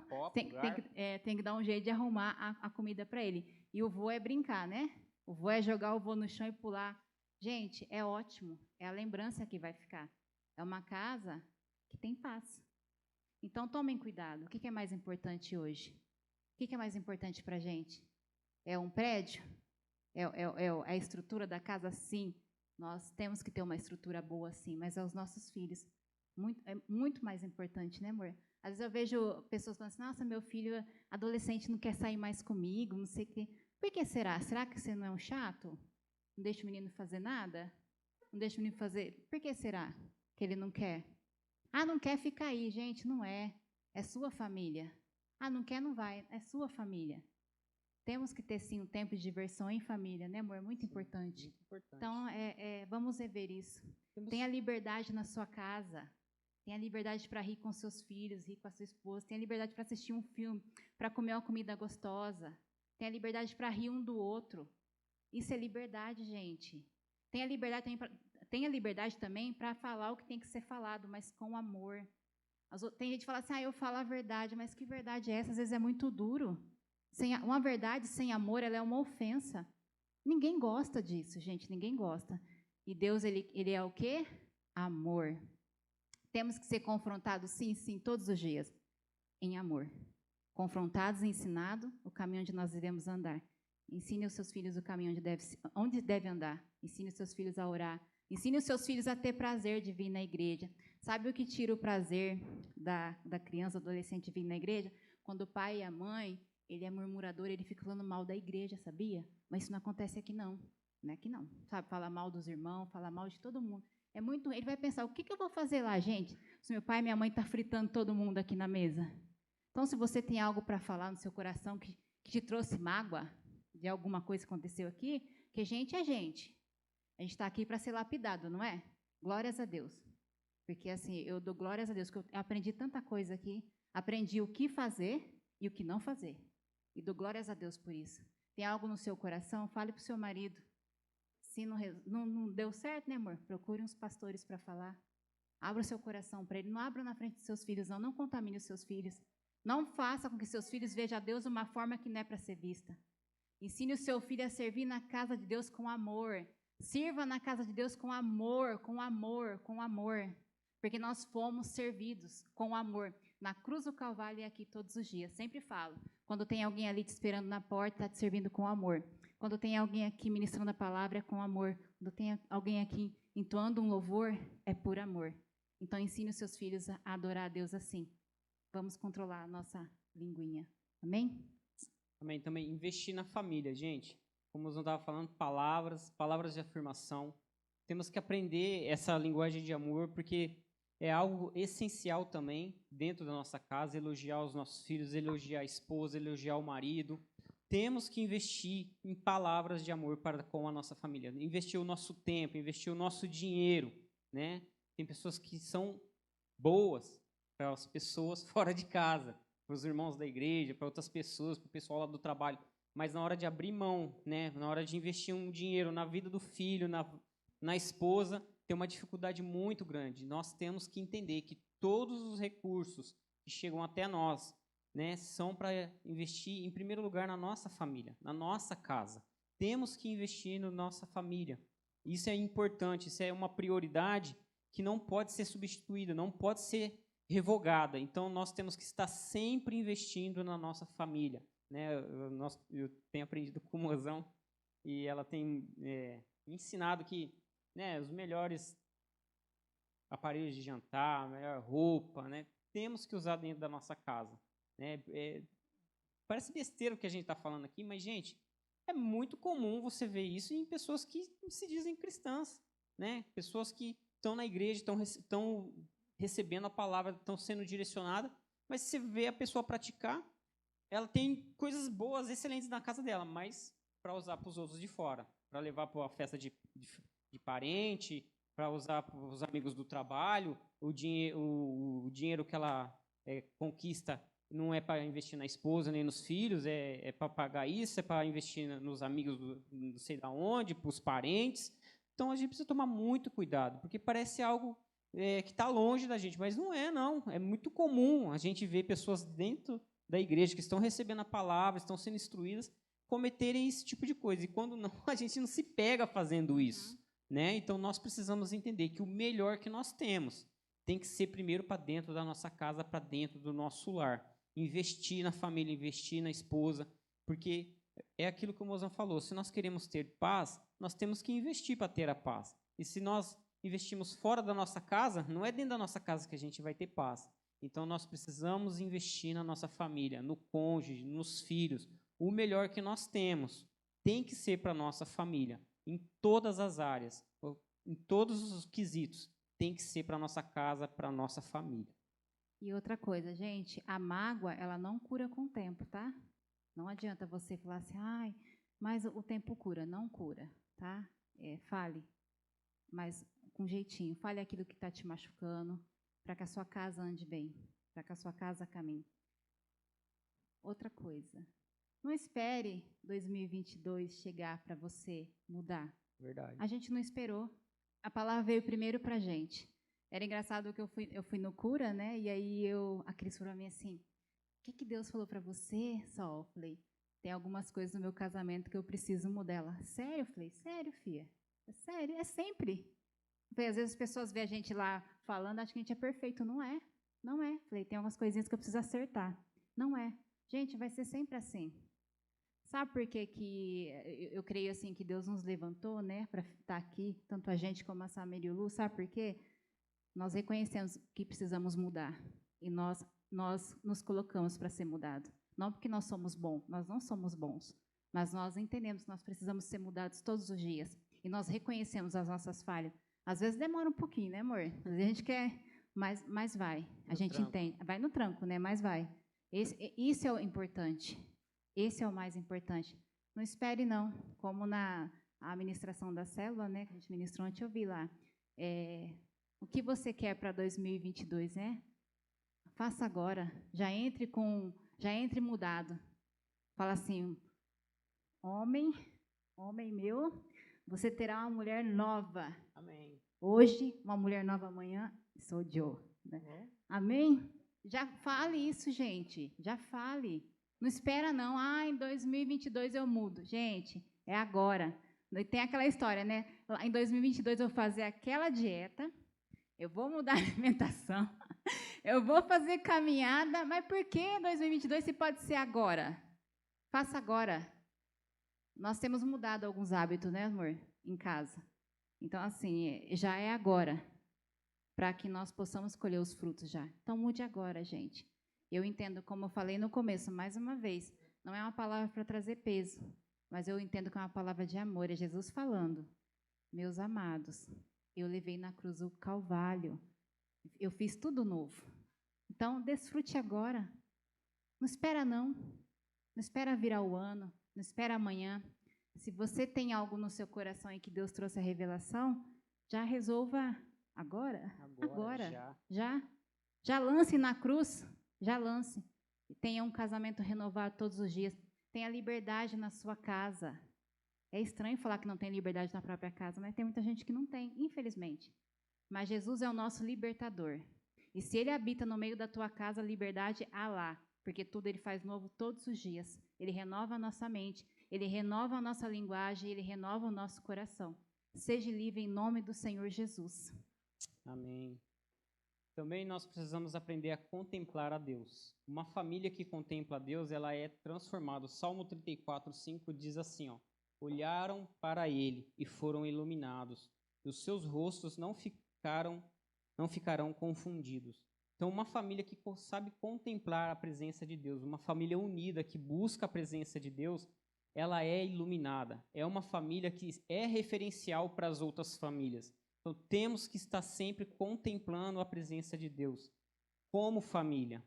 Tem que dar um jeito de arrumar a comida para ele. E o vô é brincar, né? O vô é jogar o vô no chão e pular. Gente, é ótimo. É a lembrança que vai ficar. É uma casa que tem paz. Então, tomem cuidado. O que é mais importante hoje? O que é mais importante para a gente? É um prédio? É a estrutura da casa? Sim. Nós temos que ter uma estrutura boa, sim, mas é os nossos filhos. É muito mais importante, né, amor? Às vezes eu vejo pessoas falando assim, nossa, meu filho adolescente não quer sair mais comigo, não sei o quê. Por que será? Será que você não é um chato? Não deixa o menino fazer nada? Não deixa o menino fazer... Por que será que ele não quer? Ah, não quer, ficar aí, gente, não é. É sua família. Ah, não quer, não vai. É sua família. Temos que ter, sim, um tempo de diversão em família, né, amor? Muito importante. Muito importante. Então, vamos rever isso. Tenha liberdade na sua casa. Tenha liberdade para rir com seus filhos, rir com a sua esposa. Tenha liberdade para assistir um filme, para comer uma comida gostosa. Tenha liberdade para rir um do outro. Isso é liberdade, gente. Tenha liberdade também para falar o que tem que ser falado, mas com amor. Tem gente que fala assim, eu falo a verdade, mas que verdade é essa? Às vezes é muito duro. Uma verdade sem amor, ela é uma ofensa. Ninguém gosta disso, gente, ninguém gosta. E Deus, ele é o quê? Amor. Temos que ser confrontados, sim, todos os dias, em amor. Confrontados e ensinados o caminho onde nós devemos andar. Ensine os seus filhos o caminho onde deve andar. Ensine os seus filhos a orar. Ensine os seus filhos a ter prazer de vir na igreja. Sabe o que tira o prazer da criança, do adolescente vir na igreja? Quando o pai e a mãe, ele é murmurador, ele fica falando mal da igreja, sabia? Mas isso não acontece aqui, não. Não é aqui, não. Sabe, fala mal dos irmãos, fala mal de todo mundo. Ele vai pensar, o que eu vou fazer lá, gente? Se meu pai e minha mãe estão fritando todo mundo aqui na mesa. Então, se você tem algo para falar no seu coração que te trouxe mágoa de alguma coisa que aconteceu aqui, que gente é gente. A gente está aqui para ser lapidado, não é? Glórias a Deus. Porque, assim, eu dou glórias a Deus, que eu aprendi tanta coisa aqui. Aprendi o que fazer e o que não fazer. E dou glórias a Deus por isso. Tem algo no seu coração? Fale para o seu marido. Se não deu certo, né, amor? Procure uns pastores para falar. Abra o seu coração para ele. Não abra na frente dos seus filhos, não. Não contamine os seus filhos. Não faça com que seus filhos vejam a Deus de uma forma que não é para ser vista. Ensine o seu filho a servir na casa de Deus com amor. Sirva na casa de Deus com amor, com amor, com amor. Porque nós fomos servidos com amor. Na cruz do Calvário e aqui todos os dias. Sempre falo. Quando tem alguém ali te esperando na porta, está te servindo com amor. Quando tem alguém aqui ministrando a palavra, é com amor. Quando tem alguém aqui entoando um louvor, é por amor. Então, ensine os seus filhos a adorar a Deus assim. Vamos controlar a nossa linguinha. Amém? Amém. Também investir na família, gente. Como eu estava falando, palavras de afirmação. Temos que aprender essa linguagem de amor, porque é algo essencial também dentro da nossa casa, elogiar os nossos filhos, elogiar a esposa, elogiar o marido. Temos que investir em palavras de amor para com a nossa família, investir o nosso tempo, investir o nosso dinheiro, né? Tem pessoas que são boas para as pessoas fora de casa, para os irmãos da igreja, para outras pessoas, para o pessoal lá do trabalho, mas na hora de abrir mão, né? Na hora de investir um dinheiro na vida do filho, na esposa, tem uma dificuldade muito grande. Nós temos que entender que todos os recursos que chegam até nós, né, são para investir, em primeiro lugar, na nossa família, na nossa casa. Temos que investir na nossa família. Isso é importante, isso é uma prioridade que não pode ser substituída, não pode ser revogada. Então, nós temos que estar sempre investindo na nossa família. Né? Eu tenho aprendido com o Mozão, e ela tem me ensinado que, né, os melhores aparelhos de jantar, a melhor roupa, né, temos que usar dentro da nossa casa. Né? Parece besteira o que a gente está falando aqui, mas, gente, é muito comum você ver isso em pessoas que se dizem cristãs, né? Pessoas que estão na igreja, estão recebendo a palavra, estão sendo direcionadas, mas se você vê a pessoa praticar, ela tem coisas boas, excelentes na casa dela, mas para usar para os outros de fora, para levar para uma festa de parente, para usar para os amigos do trabalho, o dinheiro que ela conquista não é para investir na esposa nem nos filhos, é para pagar isso, é para investir nos amigos não sei da onde, para os parentes. Então a gente precisa tomar muito cuidado, porque parece algo que está longe da gente, mas não é, não. É muito comum a gente ver pessoas dentro da igreja que estão recebendo a palavra, estão sendo instruídas, cometerem esse tipo de coisa. E quando não, a gente não se pega fazendo isso. Né? Então nós precisamos entender que o melhor que nós temos tem que ser primeiro para dentro da nossa casa, para dentro do nosso lar. Investir na família, investir na esposa, porque é aquilo que o Mozão falou, se nós queremos ter paz, nós temos que investir para ter a paz. E se nós investimos fora da nossa casa, não é dentro da nossa casa que a gente vai ter paz. Então nós precisamos investir na nossa família, no cônjuge, nos filhos. O melhor que nós temos tem que ser para a nossa família, em todas as áreas, em todos os quesitos, tem que ser para a nossa casa, para a nossa família. E outra coisa, gente, a mágoa, ela não cura com o tempo, tá? Não adianta você falar assim, ai, mas o tempo cura. Não cura, tá? Fale, mas com jeitinho. Fale aquilo que está te machucando, para que a sua casa ande bem, para que a sua casa caminhe. Outra coisa, não espere 2022 chegar para você mudar. Verdade. A gente não esperou. A palavra veio primeiro para a gente. Era engraçado que eu fui no cura, né? E aí a Cris falou para mim assim, o que Deus falou para você, Sol? Eu falei, tem algumas coisas no meu casamento que eu preciso mudar. Ela, sério? Eu falei, sério, filha? Sério, é sempre. Falei, às vezes as pessoas veem a gente lá falando, acham que a gente é perfeito. Não é, não é. Falei, tem algumas coisinhas que eu preciso acertar. Não é. Gente, vai ser sempre assim. Sabe por que eu creio assim que Deus nos levantou, né, para estar aqui, tanto a gente como a Samir e o Lu? Sabe por quê? Nós reconhecemos que precisamos mudar e nós nos colocamos para ser mudado. Não porque nós somos bons, nós não somos bons, mas nós entendemos que nós precisamos ser mudados todos os dias e nós reconhecemos as nossas falhas. Às vezes demora um pouquinho, né, amor? Às vezes a gente quer, mas vai. A gente entende. Vai no tranco, né? Mas vai. Isso é o importante. Esse é o mais importante. Não espere, não. Como a administração da célula, né, que a gente ministrou ontem, eu vi lá. O que você quer para 2022, né? Faça agora. Já entre mudado. Fala assim, homem meu, você terá uma mulher nova. Amém. Hoje, uma mulher nova amanhã, sou Joe. Né? Amém? Já fale isso, gente. Já fale. Não espera, não. Em 2022 eu mudo. Gente, é agora. Tem aquela história, né? Em 2022 eu vou fazer aquela dieta, eu vou mudar a alimentação, eu vou fazer caminhada, mas por que 2022 se pode ser agora? Faça agora. Nós temos mudado alguns hábitos, né, amor? Em casa. Então, assim, já é agora, para que nós possamos colher os frutos já. Então, mude agora, gente. Eu entendo, como eu falei no começo, mais uma vez, não é uma palavra para trazer peso, mas eu entendo que é uma palavra de amor. É Jesus falando, meus amados, eu levei na cruz o Calvário. Eu fiz tudo novo. Então, desfrute agora. Não espera não. Não espera virar o ano. Não espera amanhã. Se você tem algo no seu coração e que Deus trouxe a revelação, já resolva agora. Agora. Já lance na cruz. Já lance. E tenha um casamento renovado todos os dias. Tenha liberdade na sua casa. É estranho falar que não tem liberdade na própria casa, mas tem muita gente que não tem, infelizmente. Mas Jesus é o nosso libertador. E se Ele habita no meio da tua casa, liberdade há lá, porque tudo Ele faz novo todos os dias. Ele renova a nossa mente, Ele renova a nossa linguagem, Ele renova o nosso coração. Seja livre em nome do Senhor Jesus. Amém. Também nós precisamos aprender a contemplar a Deus. Uma família que contempla a Deus, ela é transformada. O Salmo 34:5 diz assim, ó: olharam para Ele e foram iluminados, e os seus rostos não ficarão confundidos. Então, uma família que sabe contemplar a presença de Deus, uma família unida que busca a presença de Deus, ela é iluminada. É uma família que é referencial para as outras famílias. Então, temos que estar sempre contemplando a presença de Deus como família.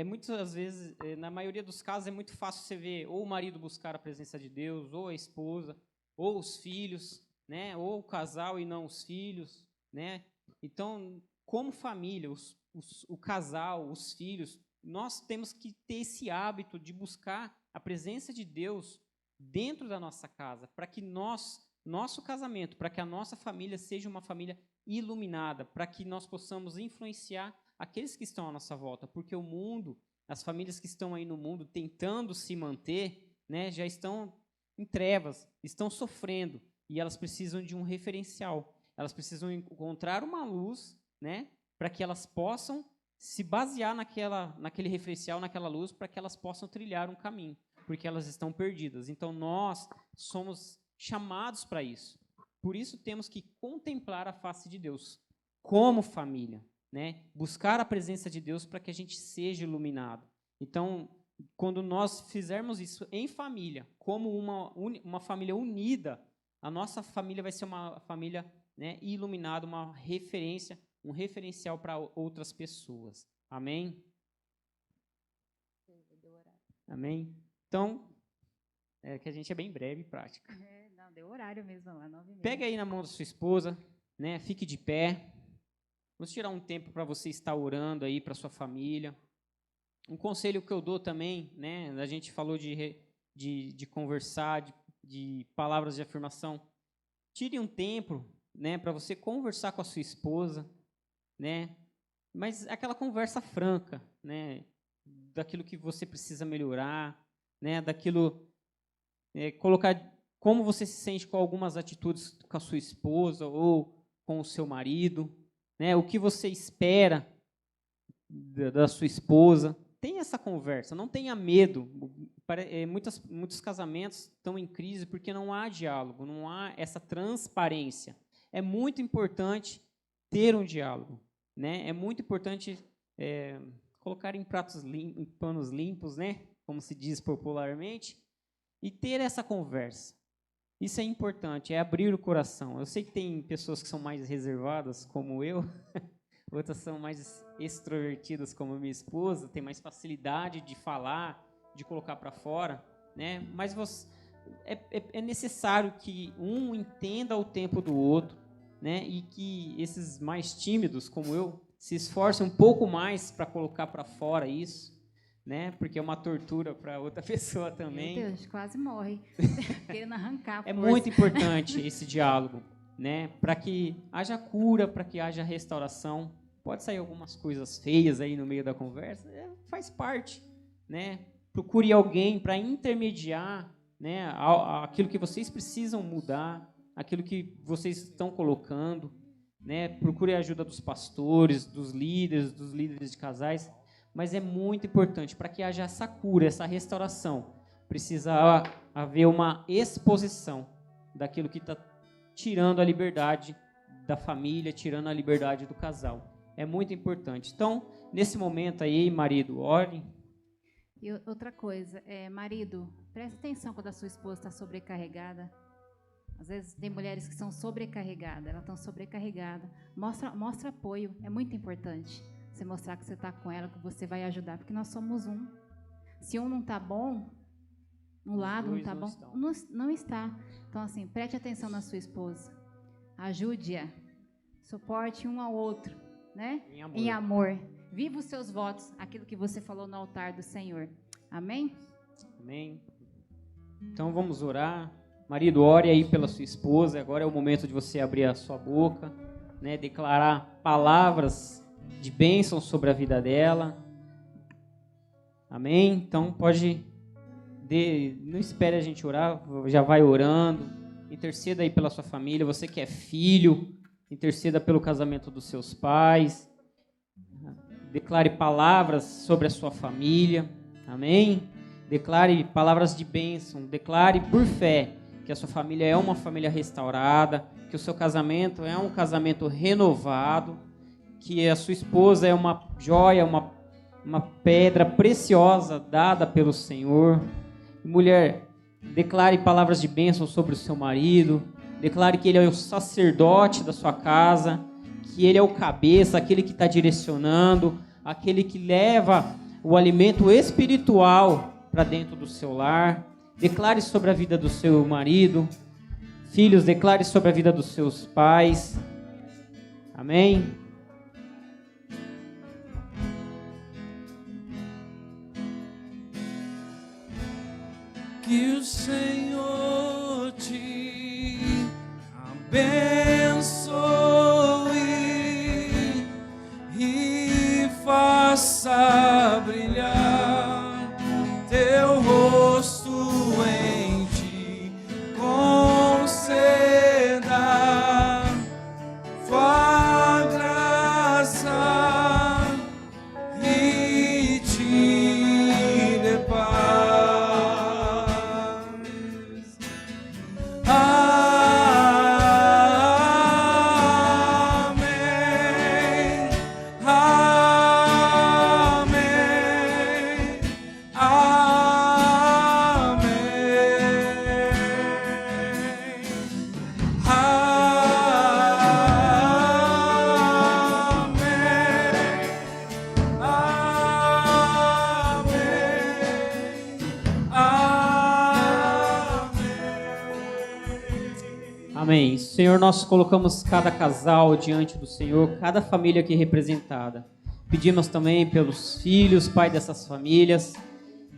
Muitas vezes, na maioria dos casos, é muito fácil você ver ou o marido buscar a presença de Deus, ou a esposa, ou os filhos, né? Ou o casal e não os filhos, né? Então, como família, o casal, os filhos, nós temos que ter esse hábito de buscar a presença de Deus dentro da nossa casa, para que nosso casamento, para que a nossa família seja uma família iluminada, para que nós possamos influenciar aqueles que estão à nossa volta, porque o mundo, as famílias que estão aí no mundo tentando se manter, né, já estão em trevas, estão sofrendo, e elas precisam de um referencial, elas precisam encontrar uma luz, né, para que elas possam se basear naquele referencial, naquela luz, para que elas possam trilhar um caminho, porque elas estão perdidas. Então, nós somos chamados para isso. Por isso, temos que contemplar a face de Deus como família, né? Buscar a presença de Deus para que a gente seja iluminado. Então, quando nós fizermos isso em família, como uma família unida, a nossa família vai ser uma família, né, iluminada, uma referência, um referencial para outras pessoas. Amém? Amém? Então, que a gente é bem breve e prática. Não, deu horário mesmo lá, 9h30. Pega aí na mão da sua esposa, né? Fique de pé. Vamos tirar um tempo para você estar orando aí para sua família. Um conselho que eu dou também, né? A gente falou de conversar, de palavras de afirmação. Tire um tempo, né, para você conversar com a sua esposa, né? Mas aquela conversa franca, né? Daquilo que você precisa melhorar, né? Daquilo, colocar como você se sente com algumas atitudes com a sua esposa ou com o seu marido, né? O que você espera da sua esposa. Tenha essa conversa, não tenha medo. Muitos casamentos estão em crise porque não há diálogo, não há essa transparência. É muito importante ter um diálogo, né? É muito importante colocar em panos limpos, né? Como se diz popularmente, e ter essa conversa. Isso é importante, é abrir o coração. Eu sei que tem pessoas que são mais reservadas, como eu, outras são mais extrovertidas, como minha esposa, tem mais facilidade de falar, de colocar para fora, né? Mas é necessário que um entenda o tempo do outro, né? E que esses mais tímidos, como eu, se esforcem um pouco mais para colocar para fora isso, né? Porque é uma tortura para outra pessoa também. Meu Deus, quase morre, querendo arrancar a força. É muito importante esse diálogo, né? Para que haja cura, para que haja restauração. Pode sair algumas coisas feias aí no meio da conversa, faz parte, né? Procure alguém para intermediar, né? Aquilo que vocês precisam mudar, aquilo que vocês estão colocando, né? Procure a ajuda dos pastores, dos líderes de casais. Mas é muito importante, para que haja essa cura, essa restauração, precisa haver uma exposição daquilo que está tirando a liberdade da família, tirando a liberdade do casal. É muito importante. Então, nesse momento aí, marido, ore. E outra coisa, marido, preste atenção quando a sua esposa está sobrecarregada. Às vezes tem mulheres que são sobrecarregadas, elas estão sobrecarregadas. Mostra apoio, é muito importante. Você mostrar que você está com ela, que você vai ajudar, porque nós somos um. Se um não está bom, um lado não está bom, não está. Então, assim, preste atenção na sua esposa. Ajude-a. Suporte um ao outro, né? Em amor. Viva os seus votos, aquilo que você falou no altar do Senhor. Amém? Amém. Então vamos orar. Marido, ore aí pela sua esposa. Agora é o momento de você abrir a sua boca, né? Declarar palavras de bênção sobre a vida dela. Amém? Então pode... Não espere a gente orar, já vai orando. Interceda aí pela sua família. Você que é filho, interceda pelo casamento dos seus pais. Declare palavras sobre a sua família. Amém? Declare palavras de bênção. Declare por fé que a sua família é uma família restaurada, que o seu casamento é um casamento renovado, que a sua esposa é uma joia, uma pedra preciosa dada pelo Senhor. Mulher, declare palavras de bênção sobre o seu marido. Declare que ele é o sacerdote da sua casa, que ele é o cabeça, aquele que está direcionando, aquele que leva o alimento espiritual para dentro do seu lar. Declare sobre a vida do seu marido. Filhos, declare sobre a vida dos seus pais. Amém? Que o Senhor te abençoe e faça brilhar teu rosto em ti, conceda tua graça e te dê paz. Amém. Senhor, nós colocamos cada casal diante do Senhor, cada família aqui representada. Pedimos também pelos filhos, Pai, dessas famílias,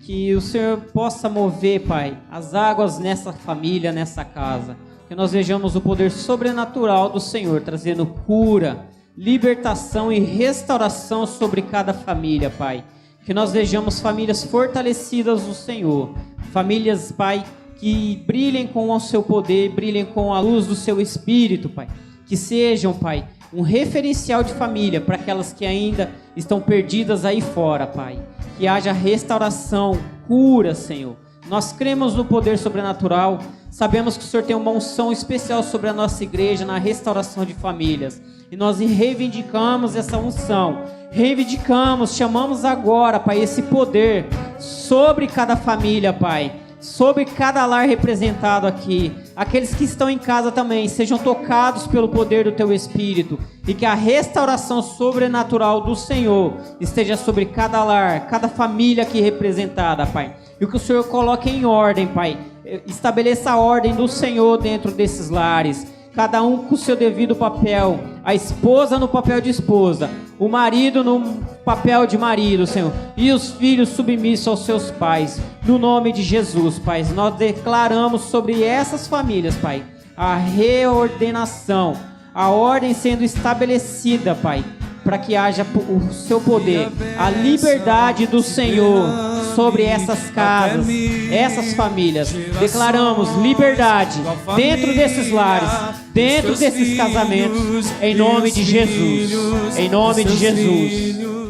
que o Senhor possa mover, Pai, as águas nessa família, nessa casa. Que nós vejamos o poder sobrenatural do Senhor, trazendo cura, libertação e restauração sobre cada família, Pai. Que nós vejamos famílias fortalecidas no Senhor. Famílias, Pai, que brilhem com o seu poder, brilhem com a luz do seu Espírito, Pai. Que sejam, Pai, um referencial de família para aquelas que ainda estão perdidas aí fora, Pai. Que haja restauração, cura, Senhor. Nós cremos no poder sobrenatural. Sabemos que o Senhor tem uma unção especial sobre a nossa igreja na restauração de famílias. E nós reivindicamos essa unção. Reivindicamos, chamamos agora, Pai, esse poder sobre cada família, Pai. Sobre cada lar representado aqui. Aqueles que estão em casa também sejam tocados pelo poder do Teu Espírito. E que a restauração sobrenatural do Senhor esteja sobre cada lar, cada família aqui representada, Pai. E que o Senhor coloque em ordem, Pai. Estabeleça a ordem do Senhor dentro desses lares. Cada um com o seu devido papel. A esposa no papel de esposa. O marido no papel de marido, Senhor. E os filhos submissos aos seus pais. No nome de Jesus, Pai. Nós declaramos sobre essas famílias, Pai, a reordenação. A ordem sendo estabelecida, Pai. Para que haja o seu poder. A liberdade do Senhor sobre essas casas, essas famílias. Declaramos liberdade dentro desses lares, dentro desses casamentos, em nome de Jesus. Em nome de Jesus.